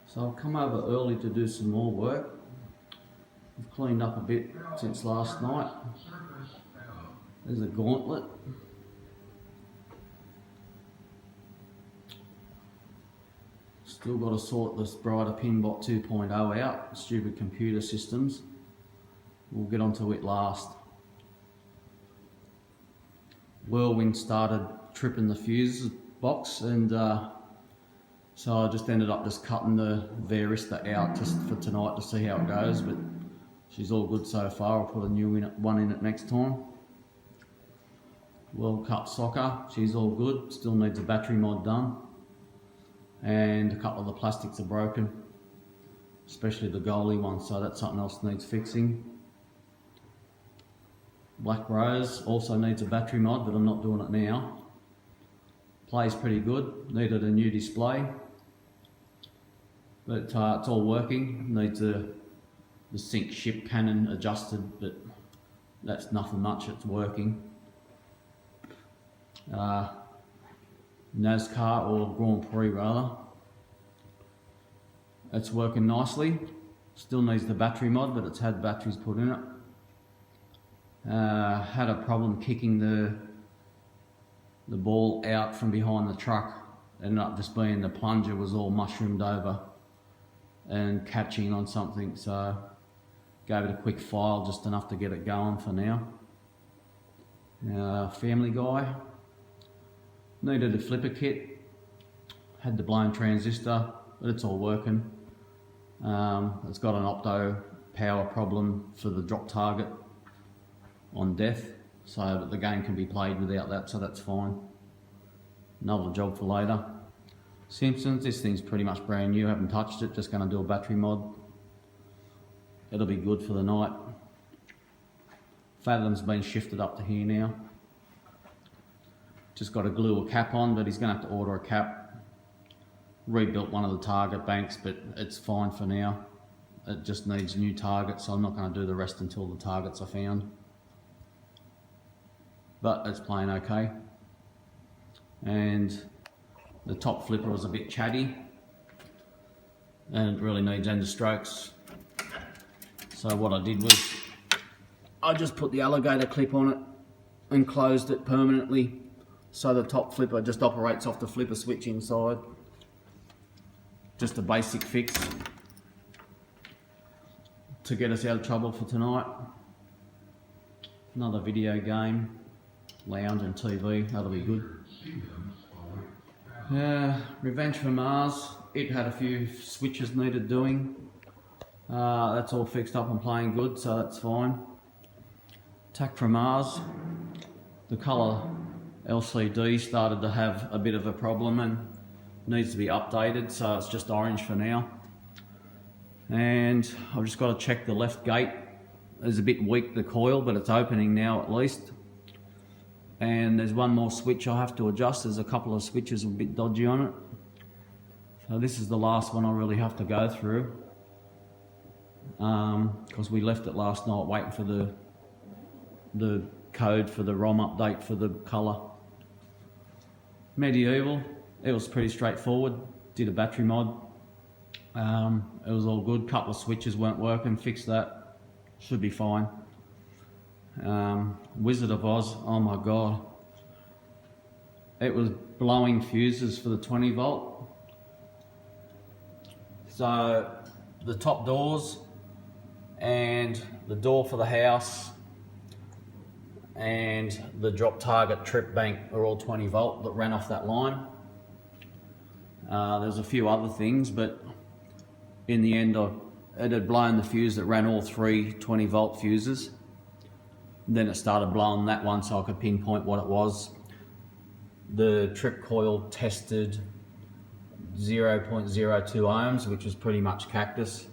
So I've come over early to do some more work. I've cleaned up a bit since last night. There's a gauntlet. Still got to sort this Brighter Pinbot 2.0 out, stupid computer systems. We'll get onto it last. Whirlwind started tripping the fuse box, and so I just ended up just cutting the varista out just for tonight to see how it goes, but she's all good so far. I'll put a new one in it next time. World Cup Soccer, she's all good, still needs a battery mod done. And a couple of the plastics are broken, especially the goalie one, so that's something else needs fixing. Black Rose also needs a battery mod, but I'm not doing it now. Plays pretty good, needed a new display, but it's all working. Needs the sync ship cannon adjusted, but that's nothing much, it's working. NASCAR, or Grand Prix rather, it's working nicely. Still needs the battery mod, but it's had batteries put in it. Had a problem kicking the ball out from behind the truck. Ended up just being the plunger was all mushroomed over and catching on something, so gave it a quick file, just enough to get it going for now. Family Guy, needed a flipper kit, had the blown transistor, but it's all working. It's got an opto power problem for the drop target on death, so that the game can be played without that, so that's fine. Another job for later. Simpsons, this thing's pretty much brand new, haven't touched it, just going to do a battery mod. It'll be good for the night. Fathom's been shifted up to here now. Just got to glue a cap on, but he's going to have to order a cap. Rebuilt one of the target banks, but it's fine for now. It just needs new targets, so I'm not going to do the rest until the targets are found. But it's playing okay. And the top flipper was a bit chatty and it really needs end of strokes. So what I did was I just put the alligator clip on it and closed it permanently, so the top flipper just operates off the flipper switch inside. Just a basic fix to get us out of trouble for tonight. Another video game, lounge and TV, that'll be good. Revenge for Mars, it had a few switches needed doing. That's all fixed up and playing good, so that's fine. Attack from Mars, the colour LCD started to have a bit of a problem and needs to be updated, so it's just orange for now. And I've just got to check the left gate. It's a bit weak, the coil, but it's opening now at least. And there's one more switch I have to adjust. There's a couple of switches a bit dodgy on it. So this is the last one I really have to go through, because we left it last night waiting for the code for the ROM update for the colour. Medieval, it was pretty straightforward. Did a battery mod. It was all good. Couple of switches weren't working, fixed that. Should be fine. Wizard of Oz, oh my god. It was blowing fuses for the 20 volt. So the top doors and the door for the house and the drop target trip bank are all 20 volt that ran off that line. There's a few other things, but in the end it had blown the fuse that ran all three 20 volt fuses. Then it started blowing that one, so I could pinpoint what it was. The trip coil tested 0.02 ohms, which was pretty much cactus.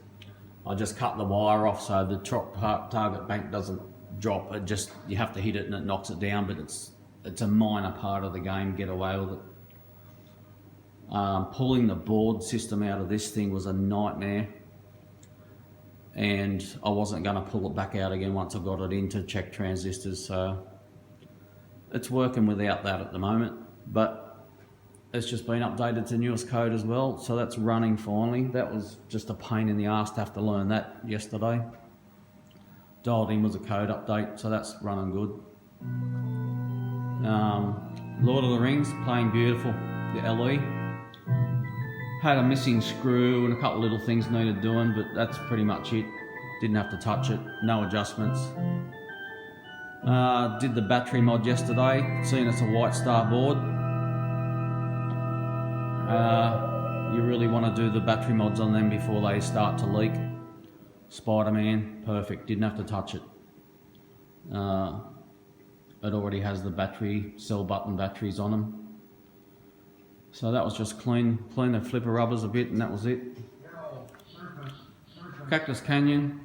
I just cut the wire off so the target bank doesn't drop. It just, you have to hit it and it knocks it down, but it's a minor part of the game, get away with it. Pulling the board system out of this thing was a nightmare, and I wasn't going to pull it back out again once I got it in to check transistors, so it's working without that at the moment. But it's just been updated to newest code as well, so that's running finally. That was just a pain in the arse to have to learn that yesterday. Dialed in was a code update, so that's running good. Lord of the Rings, playing beautiful, the LE. Had a missing screw and a couple of little things needed doing, but that's pretty much it. Didn't have to touch it, no adjustments. Did the battery mod yesterday, seeing it's a White Star board. You really want to do the battery mods on them before they start to leak. Spider-Man, perfect, didn't have to touch it. It already has the battery, cell button batteries on them. So that was just clean the flipper rubbers a bit and that was it. Cactus Canyon,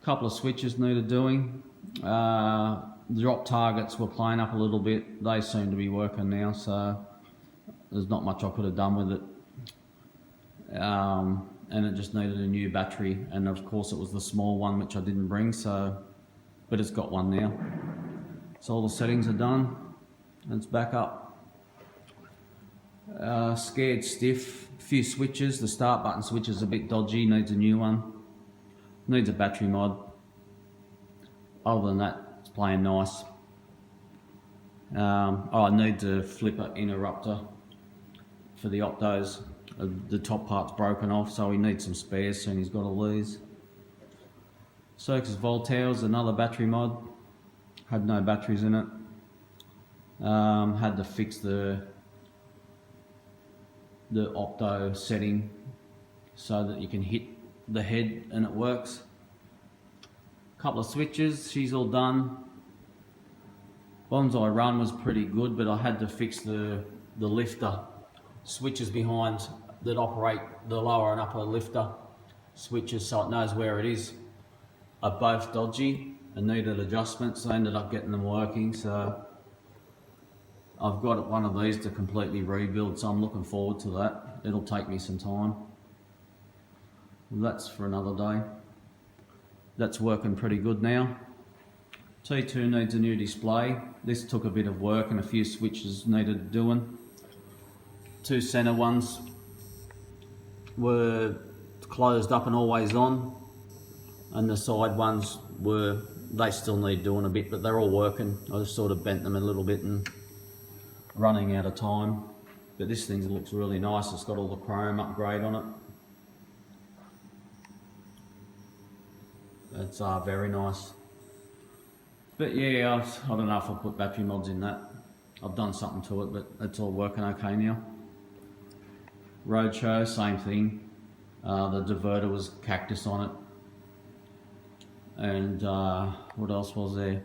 couple of switches needed doing. Drop targets were playing up a little bit. They seem to be working now, so there's not much I could have done with it. And it just needed a new battery, and of course it was the small one which I didn't bring, so but it's got one now. So all the settings are done, and it's back up. Scared stiff, a few switches. The start button switch is a bit dodgy, needs a new one. Needs a battery mod. Other than that, it's playing nice. I need the flipper interrupter for the optos. The top part's broken off, so he needs some spares soon. He's got all these. Circus Voltaire's another battery mod. Had no batteries in it. Had to fix the opto setting so that you can hit the head and it works. Couple of switches, she's all done. Bonsai Run was pretty good, but I had to fix the lifter switches behind that operate the lower and upper lifter switches so it knows where it is are both dodgy and needed adjustments. So I ended up getting them working, so I've got one of these to completely rebuild, so I'm looking forward to that. It'll take me some time. That's for another day. That's working pretty good now. T2 needs a new display. This took a bit of work and a few switches needed doing. Two center ones were closed up and always on, and the side ones they still need doing a bit, but they're all working. I just sort of bent them a little bit and running out of time. But this thing looks really nice. It's got all the chrome upgrade on it. It's very nice. But yeah, I don't know if I'll put battery mods in that. I've done something to it, but it's all working okay now. Roadshow, same thing. The diverter was cactus on it. And what else was there?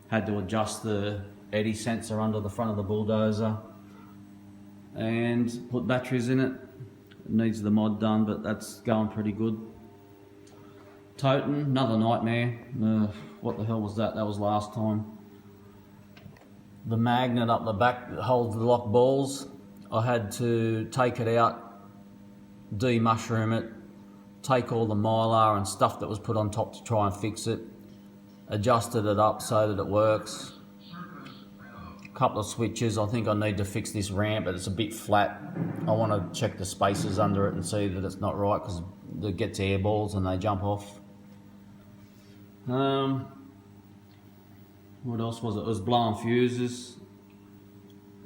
Had to adjust the eddy sensor under the front of the bulldozer and put batteries in it. It needs the mod done, but that's going pretty good. Toten, another nightmare. What the hell was that? That was last time. The magnet up the back that holds the lock balls, I had to take it out, de-mushroom it, take all the mylar and stuff that was put on top to try and fix it, adjusted it up so that it works. Couple of switches. I think I need to fix this ramp, but it's a bit flat. I want to check the spaces under it and see that it's not right, because it gets air balls and they jump off. What else was it? It was blowing fuses.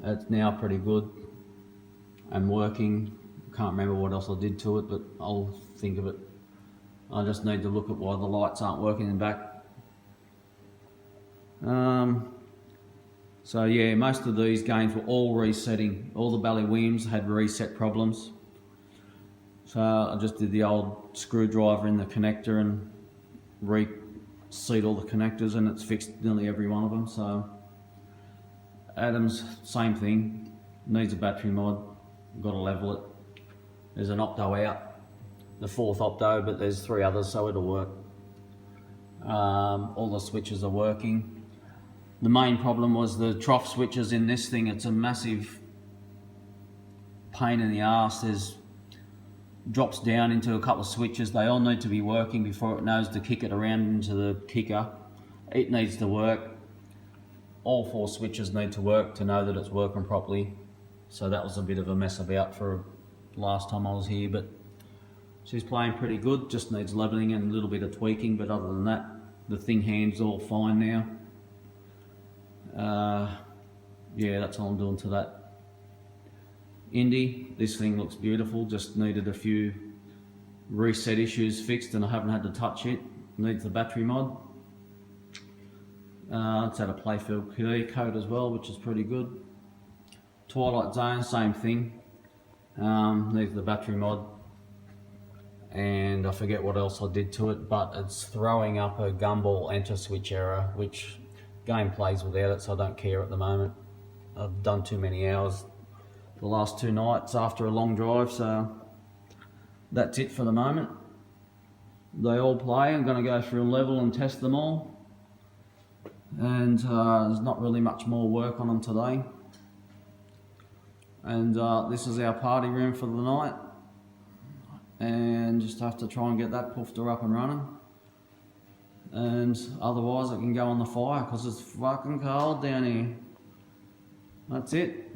It's now pretty good and working. Can't remember what else I did to it, but I'll think of it. I just need to look at why the lights aren't working in back. So yeah, most of these games were all resetting. All the Bally Williams had reset problems. So I just did the old screwdriver in the connector and reseat all the connectors, and it's fixed nearly every one of them. So Adams, same thing, needs a battery mod, got to level it. There's an opto out, the fourth opto, but there's 3 others, so it'll work. All the switches are working. The main problem was the trough switches in this thing. It's a massive pain in the arse. There's drops down into a couple of switches. They all need to be working before it knows to kick it around into the kicker. It needs to work. All 4 switches need to work to know that it's working properly. So that was a bit of a mess about for last time I was here, but she's playing pretty good, just needs levelling and a little bit of tweaking, but other than that, the thing hand's all fine now. Yeah, that's all I'm doing to that. Indy, this thing looks beautiful, just needed a few reset issues fixed and I haven't had to touch it. Needs the battery mod. It's had a playfield key coat as well, which is pretty good. Twilight Zone, same thing. Needs the battery mod. And I forget what else I did to it, but it's throwing up a gumball enter switch error, which game plays without it, so I don't care at the moment. I've done too many hours the last 2 nights after a long drive, so that's it for the moment. They all play. I'm going to go through a level and test them all. And there's not really much more work on them today. And this is our party room for the night. And just have to try and get that poofter up and running. And otherwise it can go on the fire because it's fucking cold down here. That's it.